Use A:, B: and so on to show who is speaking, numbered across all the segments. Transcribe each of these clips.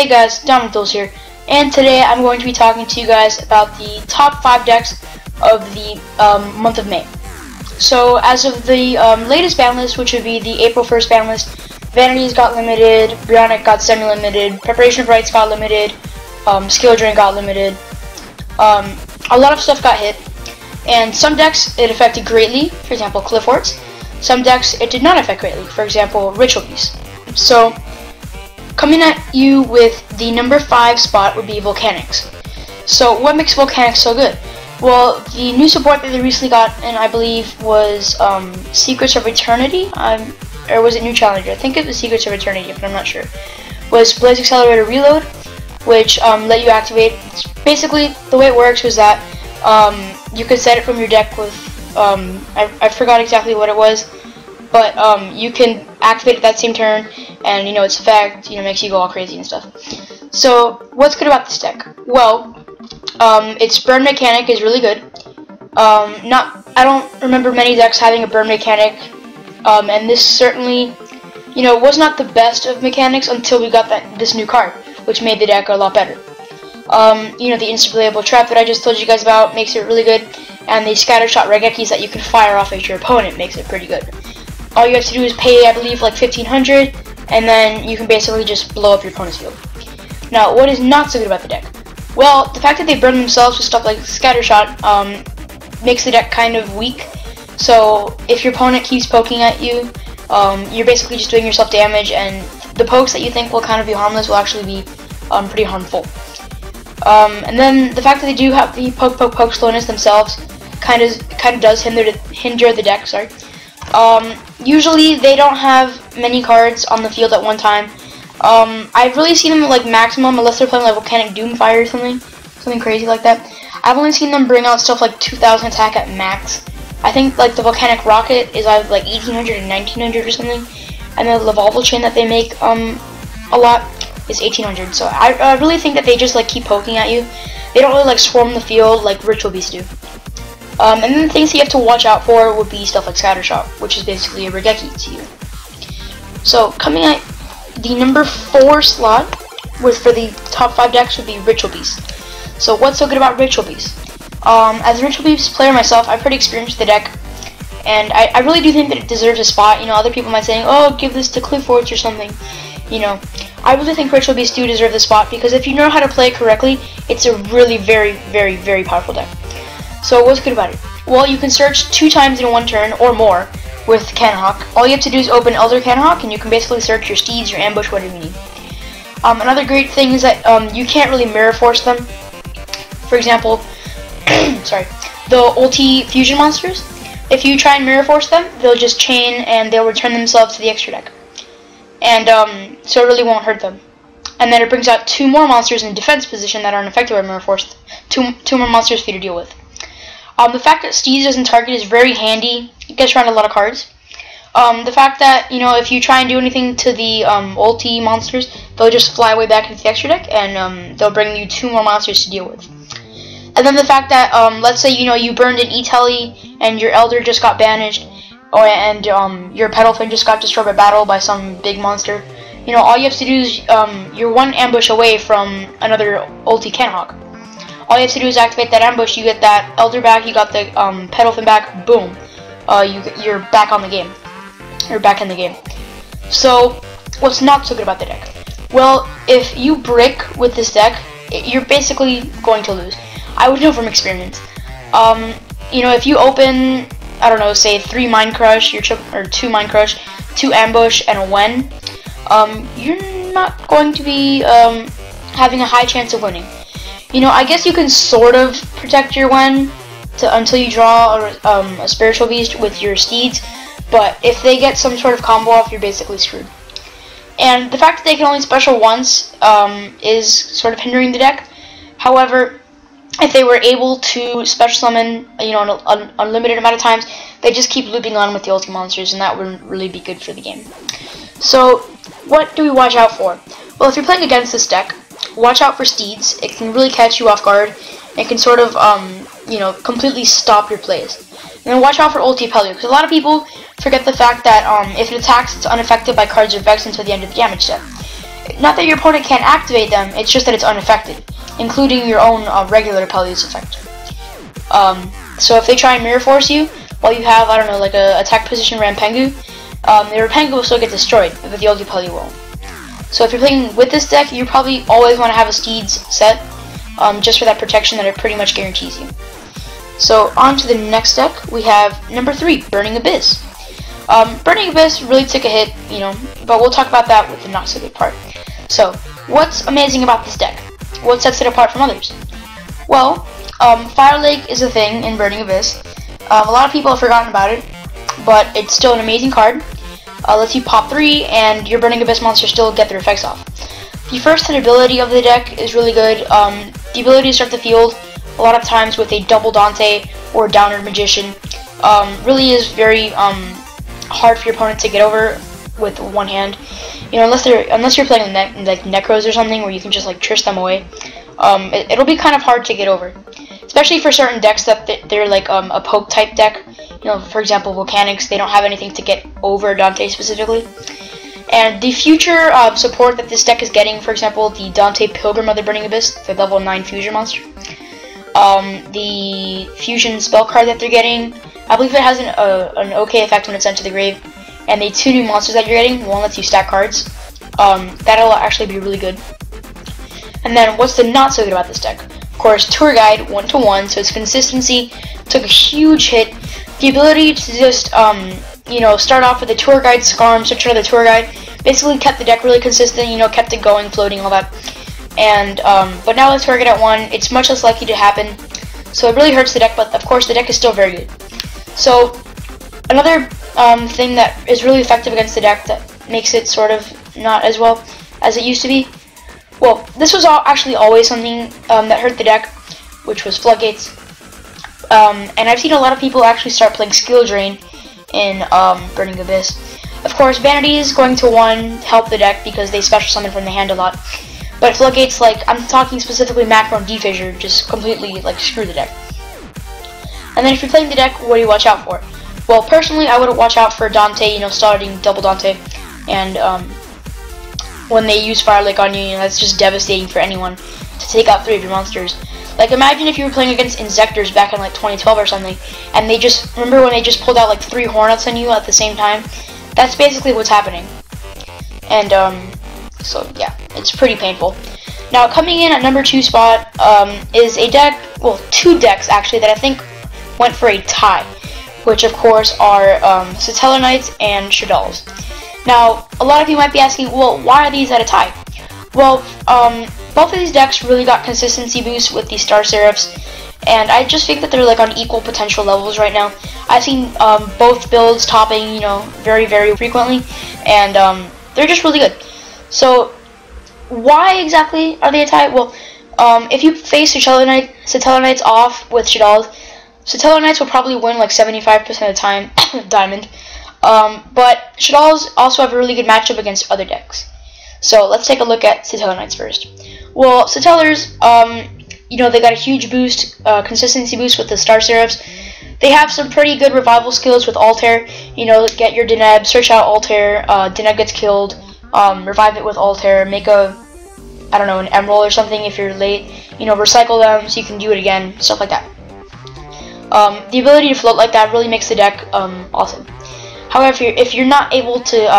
A: Hey guys, DominantDuels here, and today I'm going to be talking to you guys about the top 5 decks of the month of May. So as of the latest ban list, which would be the April 1st ban list, Vanities got limited, Bionic got semi-limited, Preparation of Rites got limited, Skill Drain got limited, a lot of stuff got hit, and some decks it affected greatly, for example Cliff Forts. Some decks it did not affect greatly, for example Ritual Beast. So coming at you with the number 5 spot would be VOLCANICS. So what makes VOLCANICS so good? Well, the new support that they recently got, and I believe was Secrets of Eternity, or was it New Challenger? I think it was Secrets of Eternity, but I'm not sure. Was Blaze Accelerator Reload, which let you activate. Basically, the way it works was that you could set it from your deck with, I forgot exactly what it was, but you can activate it that same turn, and its effect makes you go all crazy and stuff. So what's good about this deck? Well, its burn mechanic is really good. I don't remember many decks having a burn mechanic, and this certainly was not the best of mechanics until we got this new card, which made the deck a lot better. The instant playable trap that I just told you guys about makes it really good, and the scatter shot regekis that you can fire off at your opponent makes it pretty good. All you have to do is pay, I believe, like 1,500, and then you can basically just blow up your opponent's field. Now, what is not so good about the deck? Well, the fact that they burn themselves with stuff like scatter shot makes the deck kind of weak. So if your opponent keeps poking at you, you're basically just doing yourself damage, and the pokes that you think will kind of be harmless will actually be pretty harmful. And then the fact that they do have the poke slowness themselves kind of does hinder the deck. Sorry. Usually they don't have many cards on the field at one time. I've really seen them like maximum, unless they're playing like Volcanic Doomfire or something crazy like that. I've only seen them bring out stuff like 2,000 attack at max. I think like the Volcanic Rocket is either like 1,800 and 1,900 or something, and the Lavalval Chain that they make a lot is 1,800. So I really think that they just like keep poking at you. They don't really like swarm the field like Ritual Beasts do. And then the things that you have to watch out for would be stuff like Scattershot, which is basically a regeki to you. So coming at the number 4 slot for the top 5 decks would be Ritual Beast. So what's so good about Ritual Beast? As a Ritual Beast player myself, I'm pretty experienced with the deck, and I really do think that it deserves a spot. Other people might say, oh, give this to Cliff Forts or something. I really think Ritual Beasts do deserve the spot, because if you know how to play it correctly, it's a really very, very, very powerful deck. So what's good about it? Well, you can search 2 times in one turn or more with Cannonhawk. All you have to do is open Elder Cannonhawk, and you can basically search your steeds, your ambush, whatever you need. Another great thing is that you can't really mirror force them. For example, sorry, the ulti fusion monsters. If you try and mirror force them, they'll just chain and they'll return themselves to the extra deck. And so it really won't hurt them. And then it brings out 2 more monsters in defense position that aren't affected by mirror force. Two more monsters for you to deal with. The fact that Steeds doesn't target is very handy. It gets around a lot of cards. The fact that, if you try and do anything to the ulti monsters, they'll just fly way back into the extra deck, and they'll bring you 2 more monsters to deal with. And then the fact that, let's say, you burned an E-Telly, and your Elder just got banished, and your Petalfin just got destroyed by battle by some big monster. All you have to do is, you're 1 ambush away from another ulti Cannonhawk. All you have to do is activate that ambush, you get that Elder back, you got the Petalfin back, boom. You're back on the game. You're back in the game. So, what's not so good about the deck? Well, if you brick with this deck, you're basically going to lose. I would know from experience. If you open, I don't know, say 3 Mind Crush, or 2 Mind Crush, 2 Ambush, and a Wen, you're not going to be having a high chance of winning. I guess you can sort of protect your Wen until you draw a Spiritual Beast with your Steeds, but if they get some sort of combo off, you're basically screwed. And the fact that they can only special once is sort of hindering the deck. However, if they were able to special summon, an unlimited amount of times, they just keep looping on with the ulti monsters, and that would really be good for the game. So, what do we watch out for? Well, if you're playing against this deck, watch out for Steeds. It can really catch you off guard. It can sort of, completely stop your plays. And then watch out for ulti Pelio, because a lot of people forget the fact that if it attacks, it's unaffected by cards or effects until the end of the damage step. Not that your opponent can't activate them, it's just that it's unaffected, including your own regular Pellu's effect. So if they try and mirror force you, while you have, I don't know, like a attack position Rampengu, the Rampengu will still get destroyed, but the ulti Pellu won't. So if you're playing with this deck, you probably always want to have a Steeds set, just for that protection that it pretty much guarantees you. So on to the next deck, we have number 3, Burning Abyss. Burning Abyss really took a hit, you know, but we'll talk about that with the not so good part. So, what's amazing about this deck? What sets it apart from others? Well, Fire Lake is a thing in Burning Abyss. A lot of people have forgotten about it, but it's still an amazing card. Lets you pop 3, and your Burning Abyss monsters still get their effects off. The first hit ability of the deck is really good. The ability to start the field, a lot of times with a double Dante or Downward Magician, really is very hard for your opponent to get over with one hand. You know, unless you're playing like NEKROZ or something where you can just like trish them away, it'll be kind of hard to get over. Especially for certain decks that they're like a poke type deck. You know, for example, VOLCANICS, they don't have anything to get over Dante specifically. And the future support that this deck is getting, for example, the Dante Pilgrim of the Burning Abyss, the level 9 fusion monster. The fusion spell card that they're getting, I believe it has an okay effect when it's sent to the grave. And the 2 new monsters that you're getting, one lets you stack cards. That'll actually be really good. And then what's the not so good about this deck? Of course, Tour Guide 1-to-1, so its consistency took a huge hit. The ability to just, you know, start off with a Tour Guide, Scarm, switch another Tour Guide, basically kept the deck really consistent, you know, kept it going, floating, all that. And, but now with Tour Guide at 1, it's much less likely to happen, so it really hurts the deck, but of course the deck is still very good. So, another thing that is really effective against the deck that makes it sort of not as well as it used to be, well, this was actually always something that hurt the deck, which was Floodgates. And I've seen a lot of people actually start playing Skill Drain in Burning Abyss. Of course, Vanity is going to 1 help the deck because they special summon from the hand a lot. But Floodgates, like, I'm talking specifically Macro and D-Fissure, just completely, like, screw the deck. And then if you're playing the deck, what do you watch out for? Well, personally, I would watch out for Dante, you know, starting double Dante. And, when they use Fire Lake on you, you know, that's just devastating for anyone to take out 3 of your monsters. Like, imagine if you were playing against Insectors back in, like, 2012 or something, and they just, remember when they just pulled out, like, 3 Hornets on you at the same time? That's basically what's happening. And, so, yeah, it's pretty painful. Now, coming in at number 2 spot, is a deck, well, 2 decks, actually, that I think went for a tie, which, of course, are, Satellar Knights and SHADDOLS. Now, a lot of you might be asking, well, why are these at a tie? Well, both of these decks really got consistency boost with the Star Seraphs, and I just think that they're like on equal potential levels right now. I've seen both builds topping, you know, very, very frequently, and they're just really good. So, why exactly are they a tie? Well, if you face Satellar Knights off with SHADDOLS, Satellar Knights will probably win like 75% of the time, Diamond. But SHADDOLS also have a really good matchup against other decks. So let's take a look at Satellar Knights first. Well, Satellars, you know, they got a huge boost, consistency boost with the Star Seraphs. They have some pretty good revival skills with Altair. You know, get your Deneb, search out Altair, Deneb gets killed, revive it with Altair, make a, I don't know, an Emerald or something if you're late. You know, recycle them so you can do it again, stuff like that. The ability to float like that really makes the deck awesome. However, if you're not able to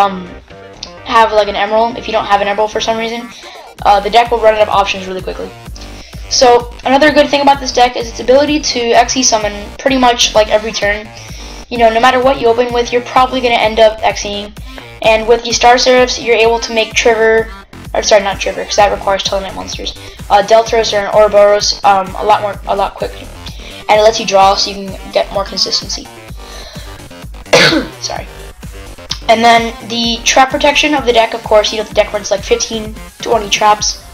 A: have like an Emerald, if you don't have an Emerald for some reason, the deck will run out of options really quickly. So another good thing about this deck is its ability to XE summon pretty much like every turn. You know, no matter what you open with, you're probably going to end up XEing. And with the Star Seraphs, you're able to make Trigger, or sorry, not Trigger, because that requires Tellar Knight monsters, Deltaros or an Ouroboros a lot quicker. And it lets you draw so you can get more consistency. Sorry. And then the trap protection of the deck, of course, you know, the deck runs like 15 to 20 traps.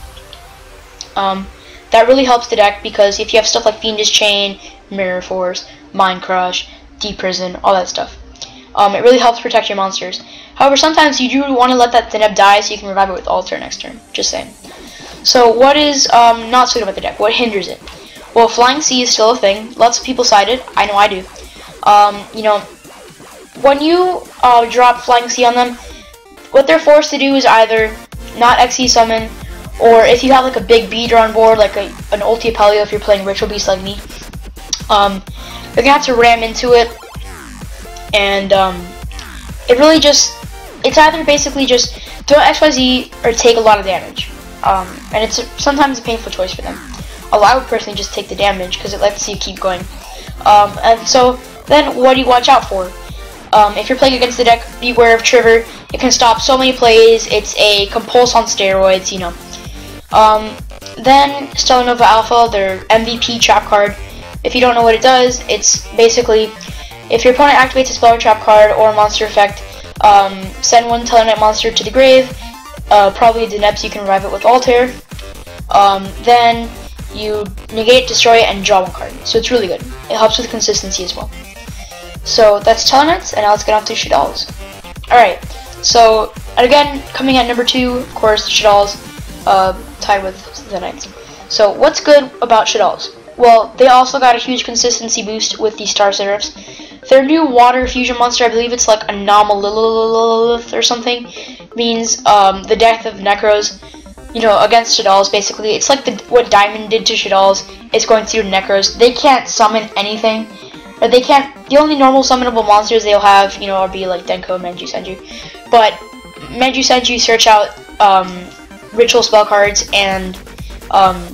A: That really helps the deck because if you have stuff like Fiendish Chain, Mirror Force, Mind Crush, Deep Prison, all that stuff, it really helps protect your monsters. However, sometimes you do want to let that Deneb die so you can revive it with Altair next turn. Just saying. So what is not so good about the deck? What hinders it? Well, Flying Sea is still a thing. Lots of people cite it. I know I do. You know, when you drop Flying Sea on them, what they're forced to do is either not XE summon, or if you have like a big beater on board, like an ulti Apelio if you're playing Ritual Beast like me, you're gonna have to ram into it, and it really just, it's either basically just throw XYZ or take a lot of damage, and it's sometimes a painful choice for them. Although I would personally just take the damage because it lets you keep going. And so then what do you watch out for? If you're playing against the deck, beware of Trigger. It can stop so many plays. It's a compulse on steroids, you know. Then Stellar Nova Alpha, their MVP trap card. If you don't know what it does, it's basically if your opponent activates a spell or trap card or a monster effect, send one Tellarknight monster to the grave, probably Deneb, so you can revive it with Altair. Then you negate, destroy it, and draw one card. So it's really good. It helps with consistency as well. So that's Tellarknights, and now let's get on to SHADDOLLS. Alright, so again, coming at number 2, of course, SHADDOLLS, tied with the Knights. So what's good about SHADDOLLS? Well, they also got a huge consistency boost with the Star Seraphs. Their new water fusion monster, I believe it's like Anomalilith or something, means the death of NEKROZ, you know, against SHADDOLLS. Basically, it's like what Diamond did to SHADDOLLS is going through NEKROZ. They can't summon anything, or they can't. The only normal summonable monsters they'll have, you know, will be like Denko, Menju, Senju. But Menju, Senju search out ritual spell cards and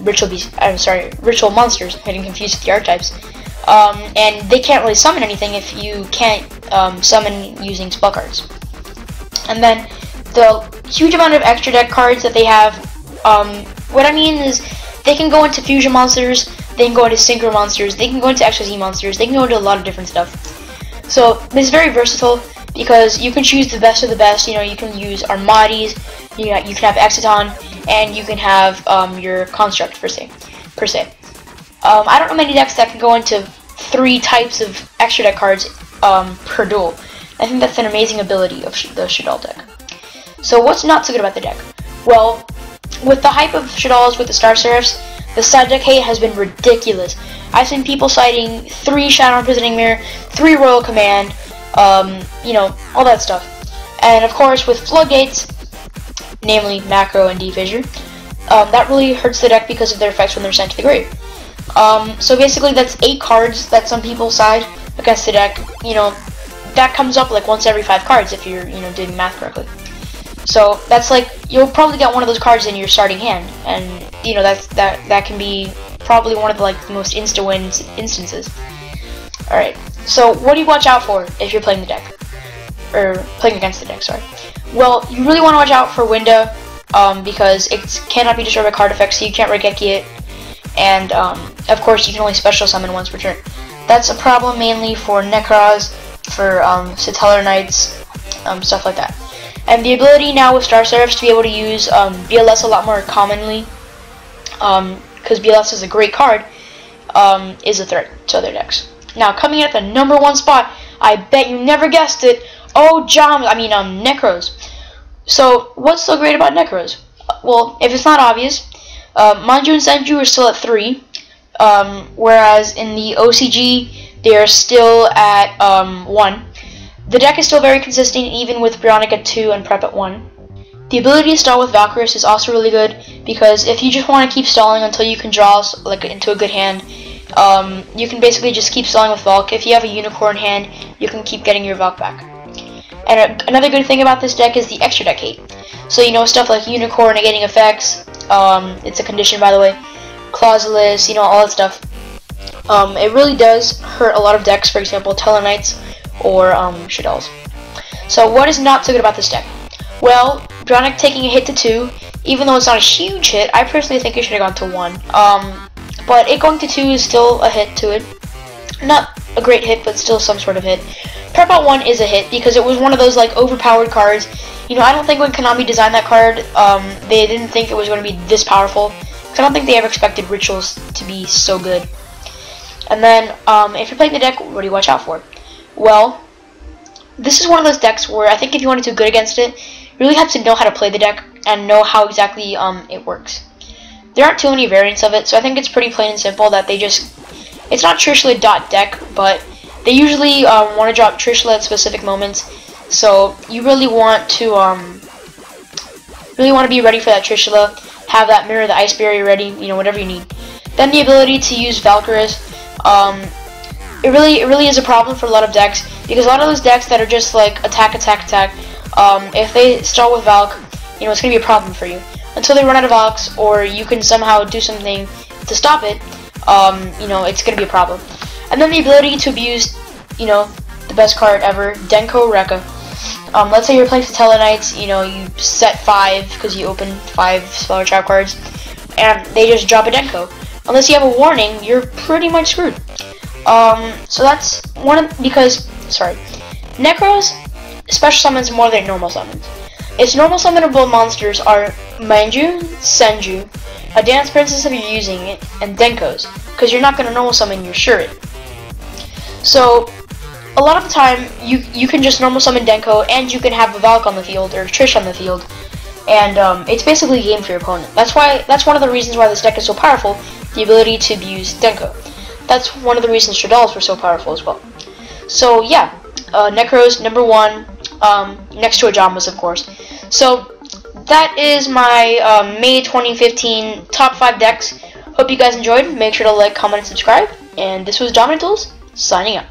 A: ritual monsters. I'm getting confused with the archetypes. And they can't really summon anything if you can't summon using spell cards. And then the huge amount of extra deck cards that they have, what I mean is they can go into fusion monsters, they can go into synchro monsters, they can go into XYZ monsters, they can go into a lot of different stuff. So this is very versatile because you can choose the best of the best. You know, you can use Armadis, you can have Exciton, and you can have your Construct per se. I don't know many decks that can go into 3 types of extra deck cards per duel. I think that's an amazing ability of the SHADDOLL deck. So what's not so good about the deck? Well, with the hype of SHADDOLLS with the Star Seraphs, the side deck hate has been ridiculous. I've seen people citing 3 Shadow Imprisoning Mirror, 3 Royal Command, you know, all that stuff. And of course, with Floodgates, namely Macro and D-Fissure, that really hurts the deck because of their effects when they're sent to the grave. So basically, that's 8 cards that some people side against the deck. You know, that comes up like once every 5 cards if you're, you know, doing math correctly. So that's like, you'll probably get one of those cards in your starting hand, and you know that can be probably one of the most insta-win instances. All right. So what do you watch out for if you're playing the deck, or playing against the deck? Sorry. Well, you really want to watch out for Winda, because it cannot be destroyed by card effects, so you can't Regeki it, and of course you can only special summon once per turn. That's a problem mainly for NEKROZ, for Tellarknights, stuff like that. And the ability now with Star Seraphs to be able to use BLS a lot more commonly, because BLS is a great card, is a threat to other decks. Now, coming in at the number 1 spot, I bet you never guessed it. Oh, NEKROZ. So, what's so great about NEKROZ? Well, if it's not obvious, Manju and Senju are still at 3, whereas in the OCG, they are still at 1. The deck is still very consistent, even with Bionic at 2 and Prep at 1. The ability to stall with Valkyries is also really good, because if you just want to keep stalling until you can draw into a good hand, you can basically just keep stalling with Valk. If you have a Unicorn hand, you can keep getting your Valk back. And another good thing about this deck is the extra deck hate. So, you know, stuff like Unicorn negating effects, it's a condition, by the way, Clausulus, you know, all that stuff. It really does hurt a lot of decks, for example, Tellarknights or SHADDOLLS. So what is not so good about this deck? Well, Bionic taking a hit to 2, even though it's not a huge hit, I personally think it should have gone to 1. But it going to 2 is still a hit to it. Not a great hit, but still some sort of hit. Prep at 1 is a hit because it was one of those overpowered cards. You know, I don't think when Konami designed that card, they didn't think it was going to be this powerful. Because I don't think they ever expected Rituals to be so good. And then, if you're playing the deck, what do you watch out for? Well, this is one of those decks where I think if you want to do good against it, you really have to know how to play the deck and know how exactly it works. There aren't too many variants of it, so I think it's pretty plain and simple that they just, it's not Trishula deck, but they usually want to drop Trishula at specific moments. So you really want to Really want to be ready for that Trishula. Have that Mirror the Ice Berry ready. You know, whatever you need. Then the ability to use Valkyries. It really is a problem for a lot of decks, because a lot of those decks that are just like attack, if they start with Valk, you know, it's gonna be a problem for you until they run out of Valks, or you can somehow do something to stop it. You know, it's gonna be a problem. And then the ability to abuse, you know, the best card ever, Denko Rekka. Let's say you're playing Satella Knights, you know, you set 5 because you open 5 Speller Trap cards, and they just drop a Denko. Unless you have a warning, you're pretty much screwed. So that's NEKROZ special summons more than normal summons. Its normal summonable monsters are Manju, Senju, a Dance Princess if you're using it, and Denkos, because you're not going to normal summon your Shuri. So a lot of the time you can just normal summon Denko, and you can have a Valk on the field or Trish on the field, and it's basically a game for your opponent. That's one of the reasons why this deck is so powerful, the ability to abuse Denko. That's one of the reasons SHADDOLLS were so powerful as well. So yeah, NEKROZ #1, next to Ajamas, of course. So that is my May 2015 top 5 decks. Hope you guys enjoyed. Make sure to like, comment, and subscribe. And this was DominantDuels, signing out.